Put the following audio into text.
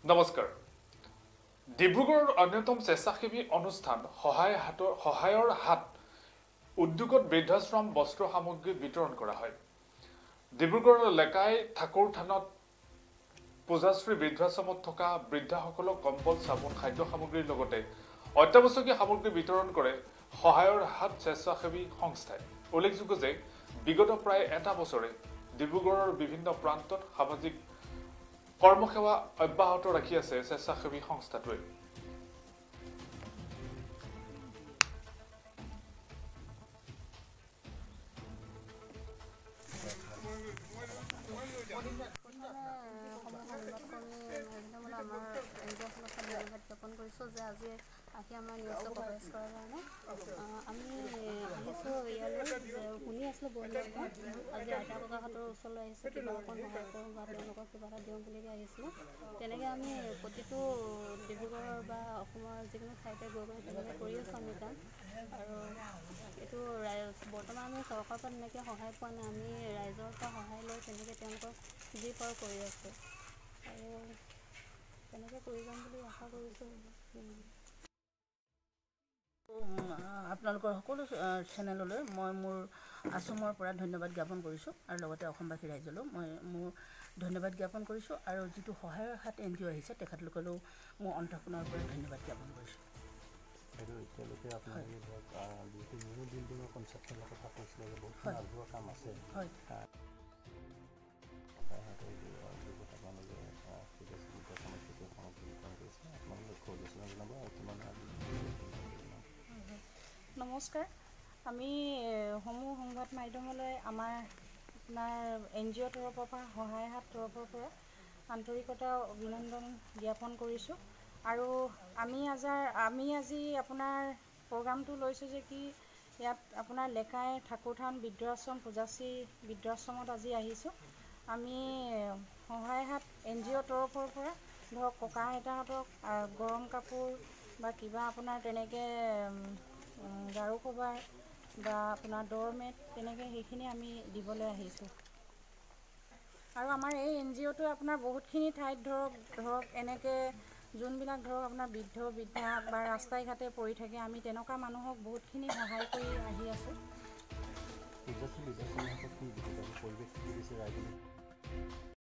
নমস্কাৰ ডিব্ৰুগড়ৰ অন্যতম স্বেচ্ছাসেৱী অনুষ্ঠান সহায়ৰ হাত উদ্যোগত বৃদ্ধাশ্ৰম বস্ত্ৰ সামগ্ৰী বিতৰণ কৰা হয় ডিব্ৰুগড়ৰ লেকাই ঠাকুৰ থানত পূজাশ্ৰী বৃদ্ধাশ্ৰমত থকা বৃদ্ধাসকলক কম্বল চাবোন খাদ্য সামগ্ৰীৰ লগতে অত্যাৱশ্যকীয় সামগ্ৰী বিতৰণ কৰে সহায়ৰ হাত স্বেচ্ছাসেৱী সংস্থাই উল্লেখযোগ্য যে বিগত প্ৰায় এটা বছৰে ডিব্ৰুগড়ৰ বিভিন্ন প্ৰান্তত সামাজিক কৰ্মসেৱা অব্যাহত ৰাখি আছে স্বেচ্ছাসেৱী সংস্থাটোৱে আজি আমাৰ নিউজত প্ৰকাশ কৰাৰ কাৰণে আমি আহিছোঁ ইয়ালৈ শুনি আছিলোঁ বন্ধুসকল আজি আইতা ককাহঁতৰ ওচৰলৈ আহিছোঁ কিবা অকণ সহায় কৰোঁ বা তেওঁলোকক কিবা এটা দিওঁ বুলিকৈ আহিছিলোঁ তেনেকৈ আমি প্ৰতিটো ডিব্ৰুগড়ৰ বা অসমৰ যিকোনো ঠাইতে গৈ গৈ তেনেকৈ কৰি আছোঁ আমি কাম আৰু এইটো বৰ্তমান আমি চৰকাৰৰ পৰা তেনেকৈ সহায় পোৱা নাই আমি ৰাইজৰ পৰা সহায় লৈ তেনেকৈ তেওঁলোকক যি পাৰোঁ কৰি আছোঁ আৰু তেনেকৈ কৰি যাম বুলি আশা কৰিছোঁ আপোনালোকৰ সকলো চেনেললৈ মই মোৰ আশ্ৰমৰ পৰা ধন্যবাদ জ্ঞাপন কৰিছোঁ আৰু লগতে অসমবাসী ৰাইজলৈও মই মোৰ ধন্যবাদ জ্ঞাপন কৰিছোঁ আৰু যিটো সহায়ৰ হাত NGO আহিছে তেখেতলোকলৈও মোৰ অন্তঃকৰণৰ পৰা ধন্যবাদ জ্ঞাপন কৰিছোঁ আৰু এতিয়ালৈকে আপোনালোকে ধৰক যিটো নিউ বিল্ডিঙৰ কনচেপ্টৰ কথা কৈছিলে যে বহুত আগবঢ়োৱা কাম আছে হয় নমস্কাৰ আমি সমূহ সংবাদ মাধ্যমলৈ আমাৰ আপোনাৰ NGO তৰফৰ পৰা সহায় হাত তৰফৰ পৰা আন্তৰিকতা অভিনন্দন জ্ঞাপন কৰিছোঁ আৰু আমি আজি আপোনাৰ প্ৰগ্ৰামটো লৈছোঁ যে কি ইয়াত আপোনাৰ লেকাই ঠাকুৰথান বৃদ্ধাশ্ৰম পূজাশ্ৰী বৃদ্ধাশ্ৰমত আজি আহিছোঁ আমি সহায় হাত NGO তৰফৰ পৰা ধৰক ককা আইতাহঁতক গৰম কাপোৰ বা কিবা আপোনাৰ তেনেকৈ গাৰু কভাৰ বা আপোনাৰ ড'ৰমেট তেনেকৈ সেইখিনি আমি দিবলৈ আহিছোঁ আৰু আমাৰ এই NGOটোৱে আপোনাৰ বহুতখিনি ঠাইত ধৰক এনেকৈ যোনবিলাক ধৰক আপোনাৰ বৃদ্ধা বা ৰাস্তাই ঘাটে পৰি থাকে আমি তেনেকুৱা মানুহক বহুতখিনি সহায় কৰি আহি আছোঁ